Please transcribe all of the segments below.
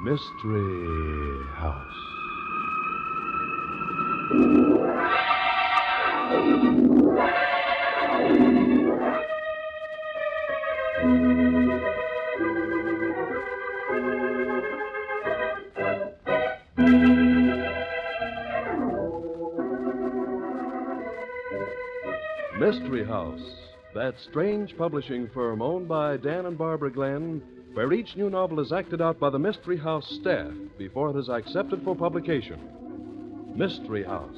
Mystery House. Mystery House, that strange publishing firm owned by Dan and Barbara Glenn, where each new novel is acted out by the Mystery House staff before it is accepted for publication. Mystery House.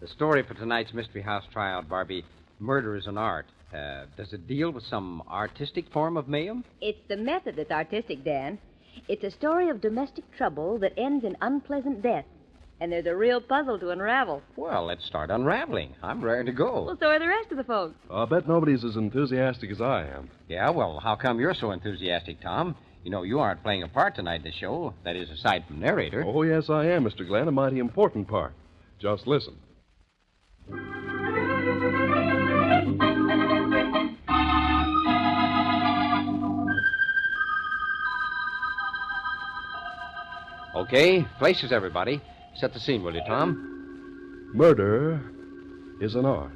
The story for tonight's Mystery House tryout, Barbie, Murder is an Art. Does it deal with some artistic form of mayhem? It's the method that's artistic, Dan. It's a story of domestic trouble that ends in unpleasant death. And there's a real puzzle to unravel. Well, let's start unraveling. I'm raring to go. Well, so are the rest of the folks. I'll bet nobody's as enthusiastic as I am. Yeah, well, how come you're so enthusiastic, Tom? You know, you aren't playing a part tonight in the show. That is, aside from narrator. Oh, yes, I am, Mr. Glenn. A mighty important part. Just listen. Okay, places, everybody. Set the scene, will you, Tom? Murder is an art.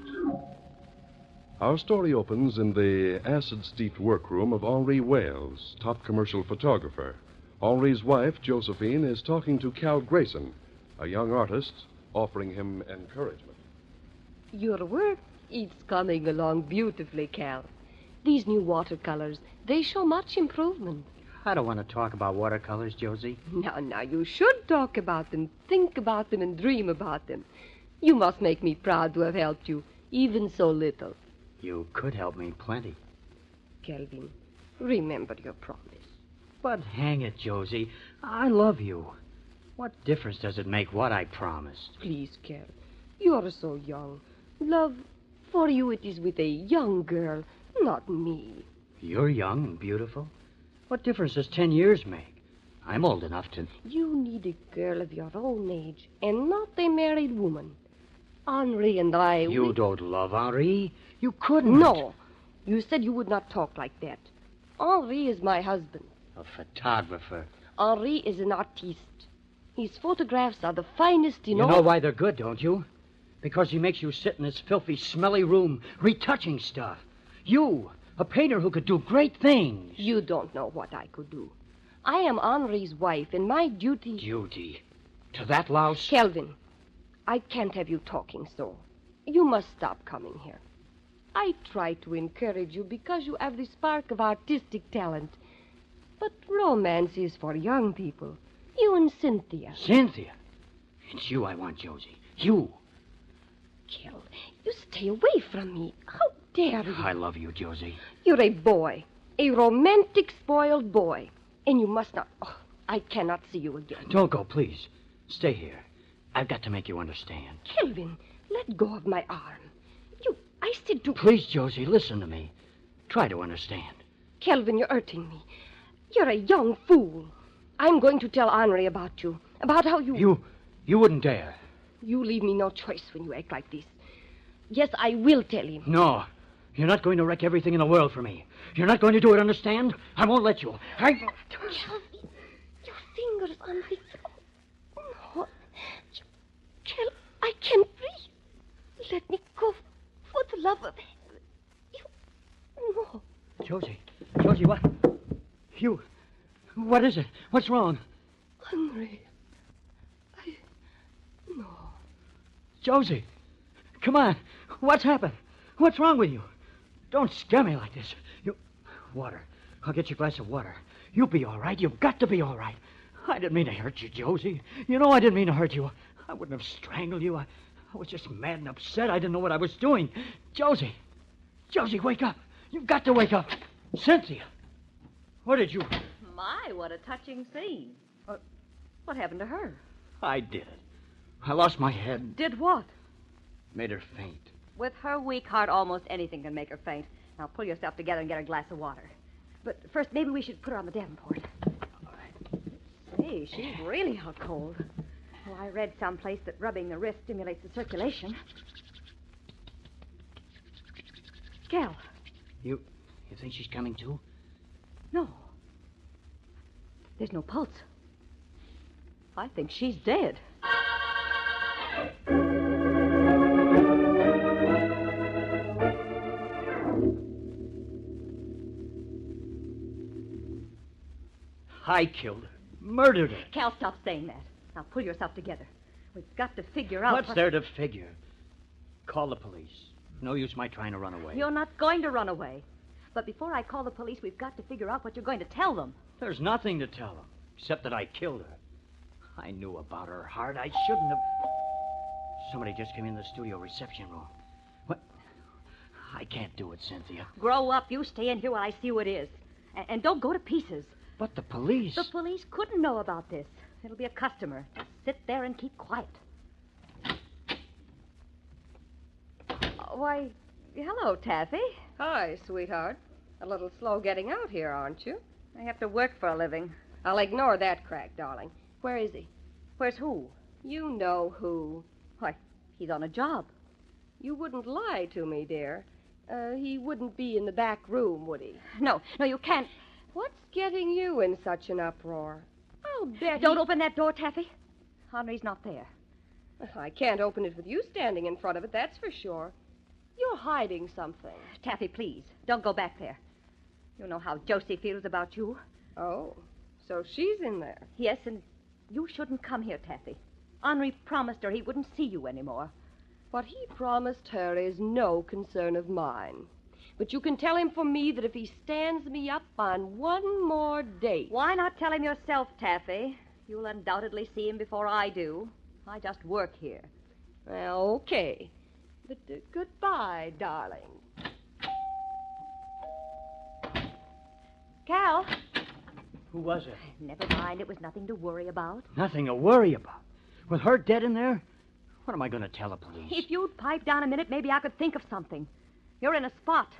Our story opens in the acid-steeped workroom of Henri Wales, top commercial photographer. Henri's wife, Josephine, is talking to Cal Grayson, a young artist, offering him encouragement. Your work is coming along beautifully, Cal. These new watercolors, they show much improvement. I don't want to talk about watercolors, Josie. Now, you should talk about them, think about them, and dream about them. You must make me proud to have helped you, even so little. You could help me plenty. Kelvin, remember your promise. But hang it, Josie. I love you. What difference does it make what I promised? Please, Cal, you're so young. Love, for you it is with a young girl, not me. You're young and beautiful. What difference does 10 years make? I'm old enough to... You need a girl of your own age, and not a married woman. Henri and I... You don't love Henri. You couldn't. No. You said you would not talk like that. Henri is my husband. A photographer. Henri is an artiste. His photographs are the finest in all... You know why they're good, don't you? Because he makes you sit in this filthy, smelly room, retouching stuff. You, a painter who could do great things. You don't know what I could do. I am Henri's wife, and my duty... Duty? To that louse? Kelvin, I can't have you talking so. You must stop coming here. I try to encourage you because you have the spark of artistic talent. But romance is for young people. You and Cynthia. Cynthia? It's you I want, Josie. You. Kel, you stay away from me. How dare you? I love you, Josie. You're a boy. A romantic, spoiled boy. And you must not... Oh, I cannot see you again. Don't go, please. Stay here. I've got to make you understand. Kelvin, let go of my arm. I said to... Please, Josie, listen to me. Try to understand. Kelvin, you're hurting me. You're a young fool. I'm going to tell Henri about you. About how you... You wouldn't dare. You leave me no choice when you act like this. Yes, I will tell him. No. You're not going to wreck everything in the world for me. You're not going to do it, understand? I won't let you. Kelvin, your fingers on the... No. Kel, I can't breathe. Let me go. For the love of heaven. You... No. Josie, what? You... What is it? What's wrong? Henri. No. Josie, come on. What's happened? What's wrong with you? Don't scare me like this. Water. I'll get you a glass of water. You'll be all right. You've got to be all right. I didn't mean to hurt you, Josie. You know I didn't mean to hurt you. I wouldn't have strangled you. I was just mad and upset. I didn't know what I was doing. Josie, wake up. You've got to wake up. Cynthia, what did you... My, what a touching scene. What happened to her? I did it. I lost my head. Did what? Made her faint. With her weak heart, almost anything can make her faint. Now pull yourself together and get her a glass of water. But first, maybe we should put her on the Davenport. All right. Hey, she's really out cold. Well, I read someplace that rubbing the wrist stimulates the circulation. Cal. You think she's coming too? No. There's no pulse. I think she's dead. I killed her. Murdered her. Cal, stop saying that. Now pull yourself together. We've got to figure out... What's there to figure? Call the police. No use my trying to run away. You're not going to run away. But before I call the police, we've got to figure out what you're going to tell them. There's nothing to tell them, except that I killed her. I knew about her heart. I shouldn't have... Somebody just came in the studio reception room. What? I can't do it, Cynthia. Grow up. You stay in here while I see who it is. And don't go to pieces. But the police... The police couldn't know about this. It'll be a customer. Just sit there and keep quiet. Why, hello, Taffy. Hi, sweetheart. A little slow getting out here, aren't you? I have to work for a living. I'll ignore that crack, darling. Where is he? Where's who? You know who. Why, he's on a job. You wouldn't lie to me, dear. He wouldn't be in the back room, would he? No, you can't. What's getting you in such an uproar? I'll bet Don't open that door, Taffy. Henri's not there. I can't open it with you standing in front of it, that's for sure. You're hiding something. Taffy, please, don't go back there. You know how Josie feels about you. Oh, so she's in there. Yes, and you shouldn't come here, Taffy. Henri promised her he wouldn't see you anymore. What he promised her is no concern of mine. But you can tell him for me that if he stands me up on one more date... Why not tell him yourself, Taffy? You'll undoubtedly see him before I do. I just work here. Well, okay. But goodbye, darling. Cal. Who was it? Never mind. It was nothing to worry about. Nothing to worry about. With her dead in there? What am I going to tell the police? If you'd pipe down a minute, maybe I could think of something. You're in a spot.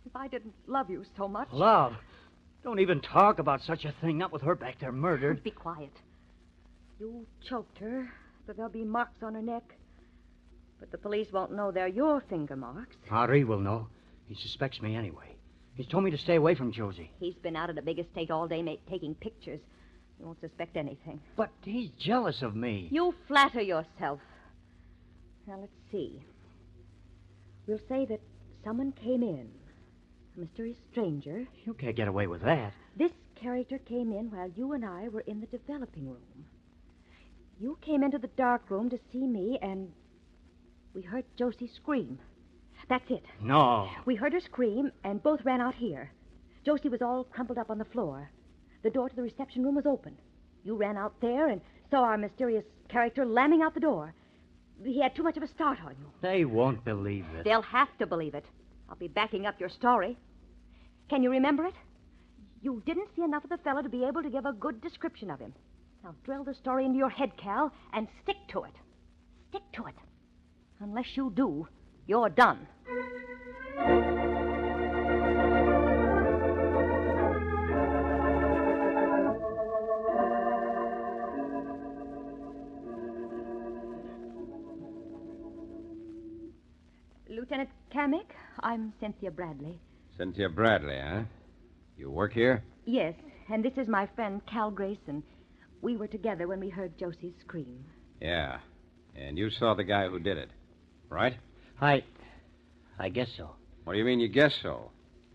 If I didn't love you so much... Love? Don't even talk about such a thing, not with her back there murdered. Be quiet. You choked her, but there'll be marks on her neck. But the police won't know they're your finger marks. Henri will know. He suspects me anyway. He's told me to stay away from Josie. He's been out at a big estate all day taking pictures. He won't suspect anything. But he's jealous of me. You flatter yourself. Now, let's see. We'll say that someone came in. A mysterious stranger. You can't get away with that. This character came in while you and I were in the developing room. You came into the dark room to see me, and we heard Josie scream. That's it. No. We heard her scream, and both ran out here. Josie was all crumpled up on the floor. The door to the reception room was open. You ran out there and saw our mysterious character lamming out the door. He had too much of a start on you. They won't believe it. They'll have to believe it. I'll be backing up your story. Can you remember it? You didn't see enough of the fellow to be able to give a good description of him. Now drill the story into your head, Cal, and stick to it. Stick to it. Unless you do, you're done. Lieutenant Kamek, I'm Cynthia Bradley. Cynthia Bradley, huh? You work here? Yes, and this is my friend Cal Grayson. We were together when we heard Josie's scream. Yeah. And you saw the guy who did it, right? I guess so. What do you mean you guess so?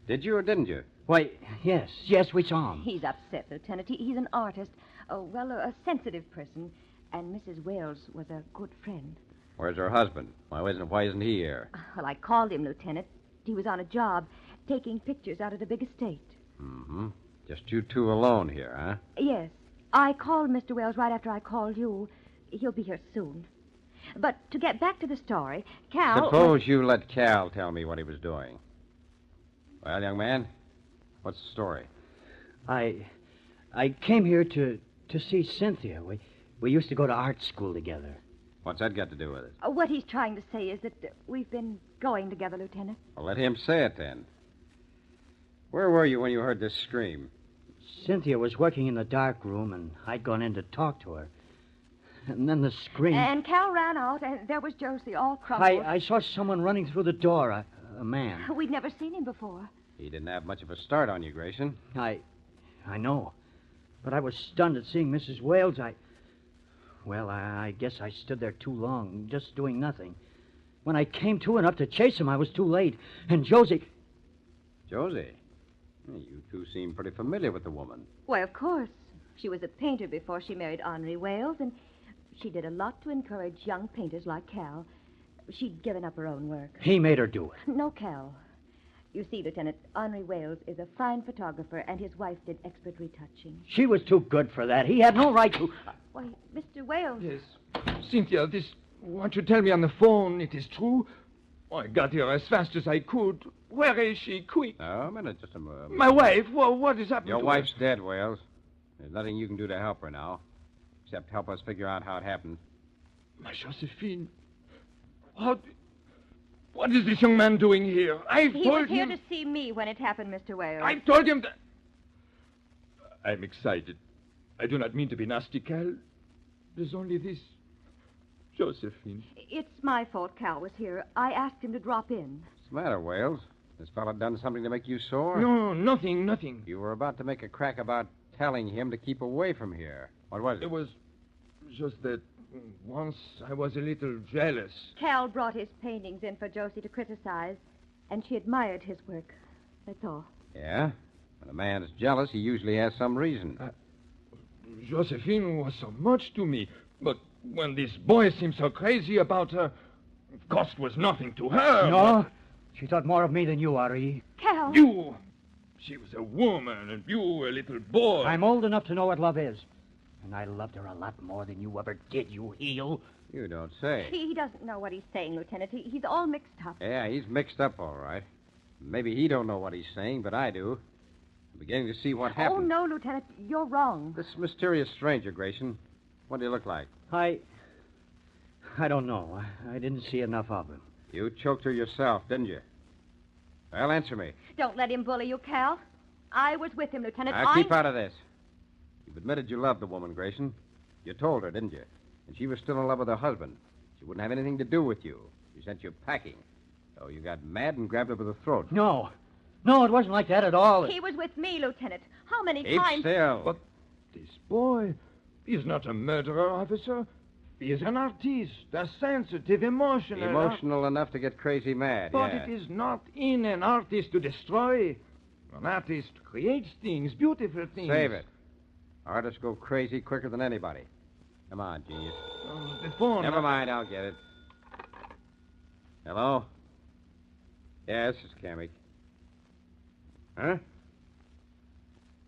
Did you or didn't you? Why, yes, we saw him. He's upset, Lieutenant. He's an artist. A sensitive person. And Mrs. Wales was a good friend. Where's her husband? Why isn't he here? Well, I called him, Lieutenant. He was on a job, taking pictures out at a big estate. Mm-hmm. Just you two alone here, huh? Yes. I called Mr. Wells right after I called you. He'll be here soon. But to get back to the story, Cal... Suppose you let Cal tell me what he was doing. Well, young man, what's the story? I came here to see Cynthia. We used to go to art school together. What's that got to do with it? What he's trying to say is that we've been going together, Lieutenant. Well, let him say it then. Where were you when you heard this scream? Cynthia was working in the dark room, and I'd gone in to talk to her. And then the scream. And Cal ran out, and there was Josie, all crumpled. I saw someone running through the door, a man. We'd never seen him before. He didn't have much of a start on you, Grayson. I know. But I was stunned at seeing Mrs. Wales. I guess I stood there too long, just doing nothing. When I came to and up to chase him, I was too late. And Josie... Josie? You two seem pretty familiar with the woman. Why, of course. She was a painter before she married Henri Wales, and she did a lot to encourage young painters like Cal. She'd given up her own work. He made her do it. No, Cal. You see, Lieutenant, Henri Wales is a fine photographer, and his wife did expert retouching. She was too good for that. He had no right to... Why, Mr. Wales... Yes. Cynthia, what you tell me on the phone, it is true? I got here as fast as I could. Where is she? Quick. Oh, a minute, just a moment. My wife? What is happening Your to wife's her? dead, Wales. There's nothing you can do to help her now, except help us figure out how it happened. My Josephine. What is this young man doing here? He was here to see me when it happened, Mr. Wales. I've told him that... I'm excited. I do not mean to be nasty, Cal. There's only this. Josephine. It's my fault Cal was here. I asked him to drop in. What's the matter, Wales? This fella done something to make you sore? No, nothing. You were about to make a crack about telling him to keep away from here. What was it? It was just that once I was a little jealous. Cal brought his paintings in for Josie to criticize, and she admired his work. That's all. Yeah? When a man's jealous, he usually has some reason. Josephine was so much to me, but when this boy seemed so crazy about her, of course it was nothing to her. No? She thought more of me than you, Ari. Cal! You! She was a woman, and you a little boy. I'm old enough to know what love is. And I loved her a lot more than you ever did, you heel. You don't say. He doesn't know what he's saying, Lieutenant. He's all mixed up. Yeah, he's mixed up all right. Maybe he don't know what he's saying, but I do. I'm beginning to see what happened. Oh, no, Lieutenant. You're wrong. This mysterious stranger, Grayson. What do you look like? I don't know. I didn't see enough of him. You choked her yourself, didn't you? Well, answer me. Don't let him bully you, Cal. I was with him, Lieutenant. Now, keep out of this. You've admitted you loved the woman, Grayson. You told her, didn't you? And she was still in love with her husband. She wouldn't have anything to do with you. She sent you packing. So you got mad and grabbed her by the throat. No, it wasn't like that at all. He was with me, Lieutenant. How many Keep times... still. But this boy, he's not a murderer, officer. He is an artist, a sensitive, emotional... Emotional enough to get crazy mad, But yeah. it is not in an artist to destroy. An artist creates things, beautiful things. Save it. Artists go crazy quicker than anybody. Come on, genius. The phone... Never mind, I'll get it. Hello? Yes, it's Kamek. Huh?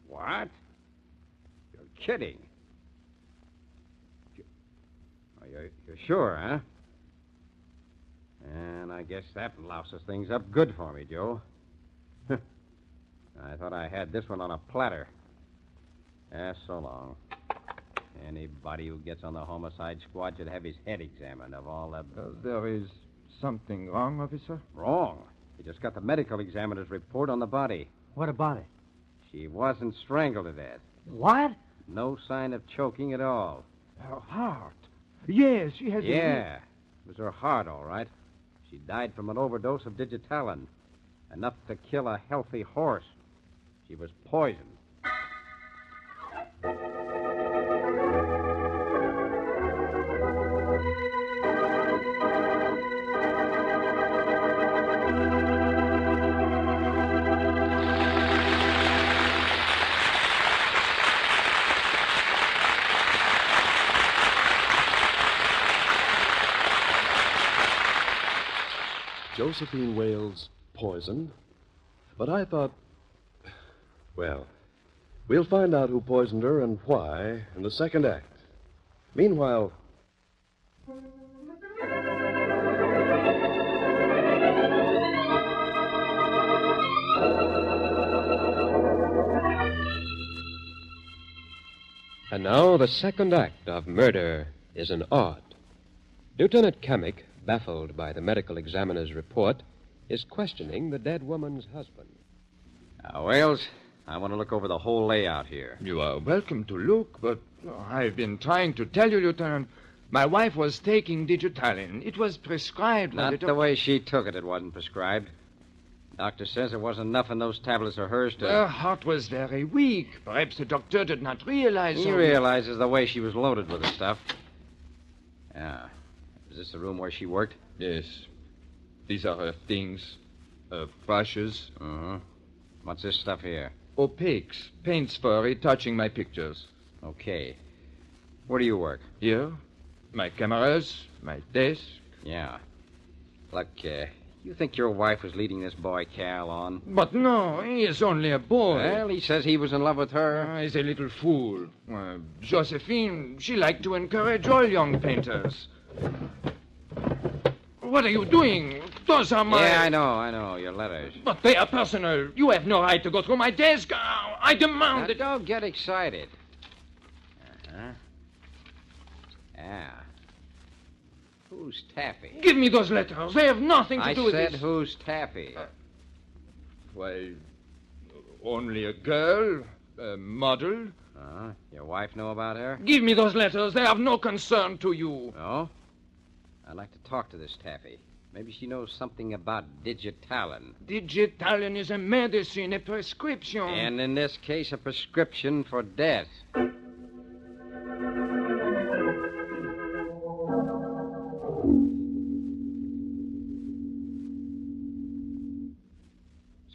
What? You're kidding. Oh, you're sure, huh? And I guess that louses things up good for me, Joe. I thought I had this one on a platter. So long. Anybody who gets on the homicide squad should have his head examined of all the... there is something wrong, officer? Wrong. He just got the medical examiner's report on the body. What about it? She wasn't strangled to death. What? No sign of choking at all. Her heart. Yes, she has... Yeah. It was her heart, all right. She died from an overdose of digitalin. Enough to kill a healthy horse. She was poisoned. Josephine Wales poisoned. But I thought... Well, we'll find out who poisoned her and why in the second act. Meanwhile... And now the second act of Murder is an Art. Lieutenant Kamek, baffled by the medical examiner's report, is questioning the dead woman's husband. Now, Wales, I want to look over the whole layout here. You are welcome to look, but I've been trying to tell you, Lieutenant, My wife was taking digitalin. It was prescribed by Not the way she took it, it wasn't prescribed. Doctor says there wasn't enough in those tablets of hers to... Her heart was very weak. Perhaps the doctor did not realize... He realizes the way she was loaded with the stuff. Yeah. Is this the room where she worked? Yes. These are her things. Brushes. Uh-huh. What's this stuff here? Opaques. Paints for retouching my pictures. Okay. Where do you work? Here. My cameras. My desk. Yeah. Look, you think your wife was leading this boy Cal on? But no, he is only a boy. Well, he says he was in love with her. He's a little fool. Josephine, she liked to encourage all young painters. What are you doing? Those are my... Yeah, I know. Your letters. But they are personal. You have no right to go through my desk. I demand Now, that... don't get excited. Uh-huh. Yeah. Who's Taffy? Give me those letters. They have nothing to do with I said this. who's Taffy? Why, only a girl, a model. Your wife know about her? Give me those letters. They have no concern to you. No? I'd like to talk to this Taffy. Maybe she knows something about digitalin. Digitalin is a medicine, a prescription. And in this case, a prescription for death.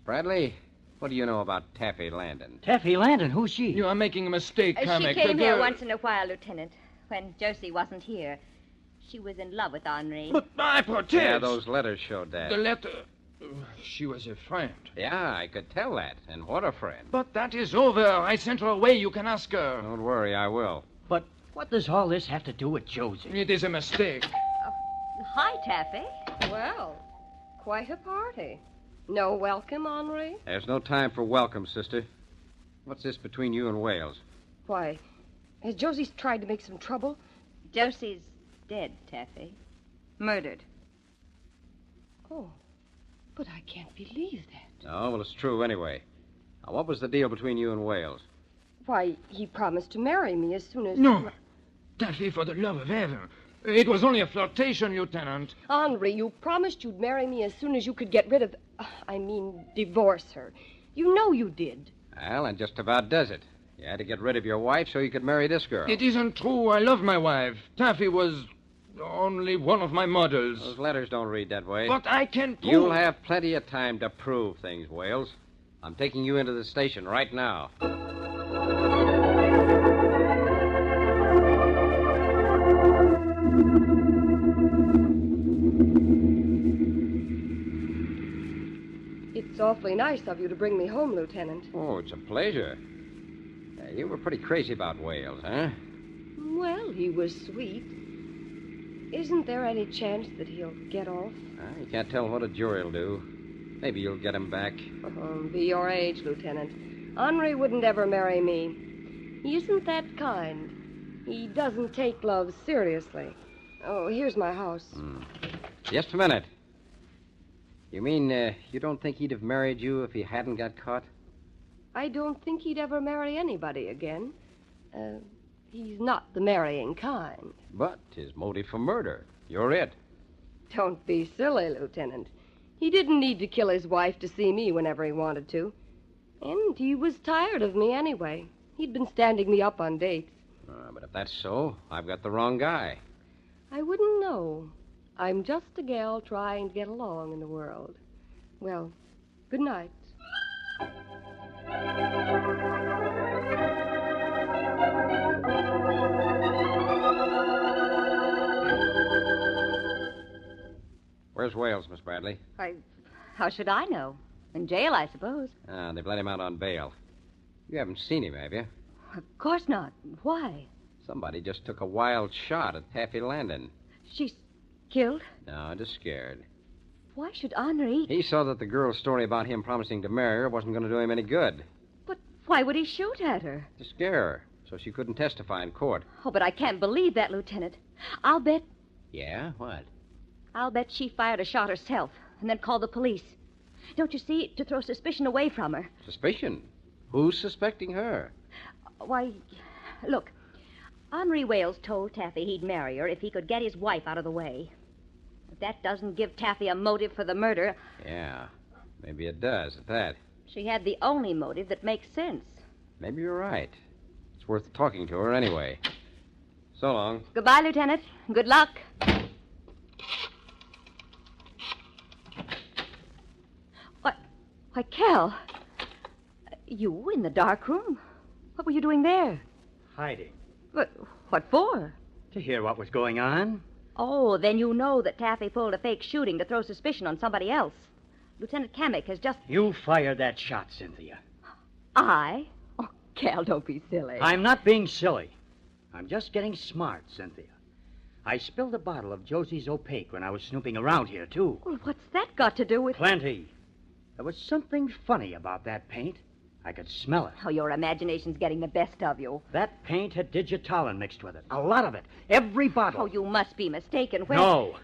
Bradley, what do you know about Taffy Landon? Taffy Landon, who's she? You are making a mistake, She Kamek. came The here girl- once in a while, Lieutenant, when Josie wasn't here. She was in love with Henri. But I protest. Yeah, those letters showed that. The letter... She was a friend. Yeah, I could tell that. And what a friend. But that is over. I sent her away. You can ask her. Don't worry, I will. But what does all this have to do with Josie? It is a mistake. Hi, Taffy. Well, quite a party. No welcome, Henri? There's no time for welcome, sister. What's this between you and Wales? Why, has Josie tried to make some trouble? Josie's dead, Taffy. Murdered. Oh, but I can't believe that. No, well, it's true anyway. Now, what was the deal between you and Wales? Why, he promised to marry me as soon as... No. Taffy, for the love of heaven. It was only a flirtation, Lieutenant. Henri, you promised you'd marry me as soon as you could get rid of... divorce her. You know you did. Well, and just about does it. You had to get rid of your wife so you could marry this girl. It isn't true. I love my wife. Taffy was only one of my models. Those letters don't read that way. But I can prove... You'll have plenty of time to prove things, Wales. I'm taking you into the station right now. It's awfully nice of you to bring me home, Lieutenant. Oh, it's a pleasure. You were pretty crazy about Wales, huh? Well, he was sweet. Isn't there any chance that he'll get off? You can't tell what a jury'll do. Maybe you'll get him back. Be your age, Lieutenant. Henri wouldn't ever marry me. He isn't that kind. He doesn't take love seriously. Oh, here's my house. Just a minute. You mean you don't think he'd have married you if he hadn't got caught? I don't think he'd ever marry anybody again. He's not the marrying kind. But his motive for murder. You're it. Don't be silly, Lieutenant. He didn't need to kill his wife to see me whenever he wanted to. And he was tired of me anyway. He'd been standing me up on dates. But if that's so, I've got the wrong guy. I wouldn't know. I'm just a gal trying to get along in the world. Well, good night. Where's Wales, Miss Bradley? How should I know? In jail, I suppose. They've let him out on bail. You haven't seen him, have you? Of course not. Why? Somebody just took a wild shot at Taffy Landon. She's killed? No, just scared. Why should Henri... He saw that the girl's story about him promising to marry her wasn't going to do him any good. But why would he shoot at her? To scare her, so she couldn't testify in court. Oh, but I can't believe that, Lieutenant. I'll bet What? she fired a shot herself and then called the police. Don't you see? To throw suspicion away from her. Suspicion? Who's suspecting her? Why, look, Henri Wales told Taffy he'd marry her if he could get his wife out of the way. If that doesn't give Taffy a motive for the murder... Yeah, maybe it does at that. She had the only motive that makes sense. Maybe you're right. It's worth talking to her anyway. So long. Goodbye, Lieutenant. Good luck. Why, Cal. You in the dark room? What were you doing there? Hiding. But what for? To hear what was going on. Oh, then you know that Taffy pulled a fake shooting to throw suspicion on somebody else. Lieutenant Kamek has just... You fired that shot, Cynthia. I? Oh, Cal, don't be silly. I'm not being silly. I'm just getting smart, Cynthia. I spilled a bottle of Josie's Opaque when I was snooping around here, too. Well, what's that got to do with... Plenty. There was something funny about that paint. I could smell it. Oh, your imagination's getting the best of you. That paint had digitalin mixed with it. A lot of it. Every bottle. Oh, you must be mistaken. Where... No.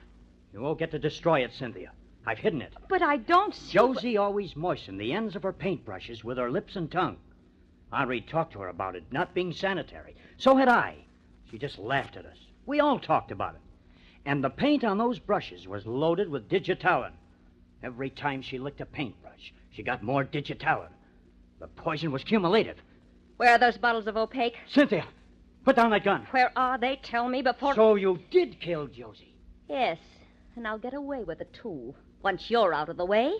You won't get to destroy it, Cynthia. I've hidden it. But I don't see... Josie always moistened the ends of her paintbrushes with her lips and tongue. Henri talked to her about it not being sanitary. So had I. She just laughed at us. We all talked about it. And the paint on those brushes was loaded with digitalin. Every time she licked a paintbrush, she got more digitalin. The poison was cumulative. Where are those bottles of Opaque? Cynthia, put down that gun. Where are they? Tell me before... So you did kill Josie? Yes, and I'll get away with it, too. Once you're out of the way.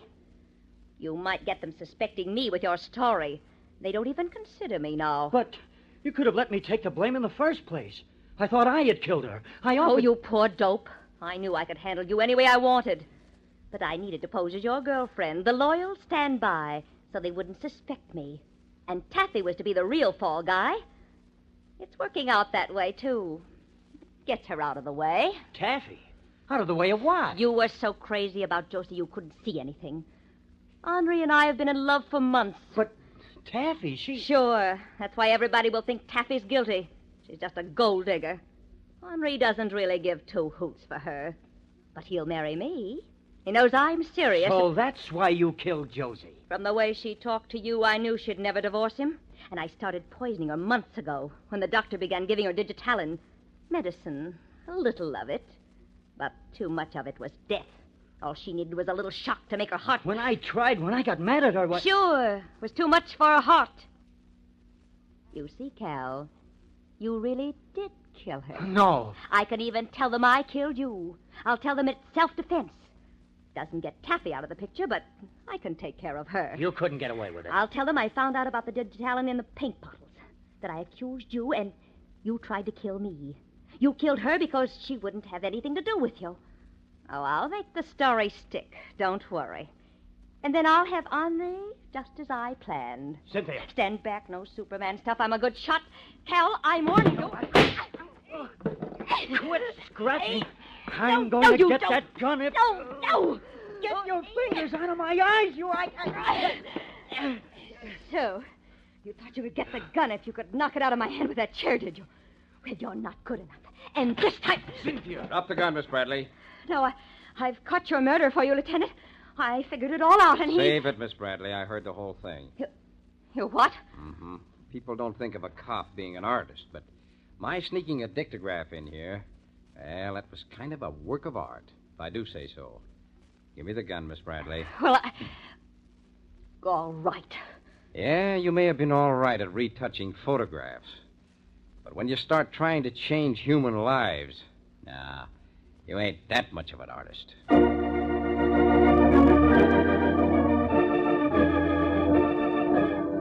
You might get them suspecting me with your story. They don't even consider me now. But you could have let me take the blame in the first place. I thought I had killed her. Oh, you poor dope. I knew I could handle you any way I wanted. But I needed to pose as your girlfriend, the loyal standby, so they wouldn't suspect me. And Taffy was to be the real fall guy. It's working out that way, too. Gets her out of the way. Taffy? Out of the way of what? You were so crazy about Josie you couldn't see anything. Henri and I have been in love for months. But Taffy, she... Sure. That's why everybody will think Taffy's guilty. She's just a gold digger. Henri doesn't really give two hoots for her. But he'll marry me. He knows I'm serious. So that's why you killed Josie. From the way she talked to you, I knew she'd never divorce him. And I started poisoning her months ago, when the doctor began giving her digitalin. Medicine. A little of it. But too much of it was death. All she needed was a little shock to make her heart... When I got mad at her, what... Sure. It was too much for her heart. You see, Cal, you really did kill her. No. I can even tell them I killed you. I'll tell them it's self-defense. Doesn't get Taffy out of the picture, but I can take care of her. You couldn't get away with it. I'll tell them I found out about the digitalin in the paint bottles, that I accused you, and you tried to kill me. You killed her because she wouldn't have anything to do with you. Oh, I'll make the story stick. Don't worry. And then I'll have Henri just as I planned. Cynthia. Stand back, no Superman stuff. I'm a good shot. Cal, I'm warning you. Quit scratching. I'm going to get that gun if... No! Get your fingers out of my eyes, you... So, you thought you would get the gun if you could knock it out of my hand with that chair, did you? Well, you're not good enough. And this time... Cynthia! Drop the gun, Miss Bradley. No, I've caught your murder for you, Lieutenant. I figured it all out, and Save it, Miss Bradley. I heard the whole thing. You what? Mm-hmm. People don't think of a cop being an artist, but my sneaking a dictograph in here, well, that was kind of a work of art, if I do say so. Give me the gun, Miss Bradley. Well, all right. Yeah, you may have been all right at retouching photographs. But when you start trying to change human lives, nah, you ain't that much of an artist.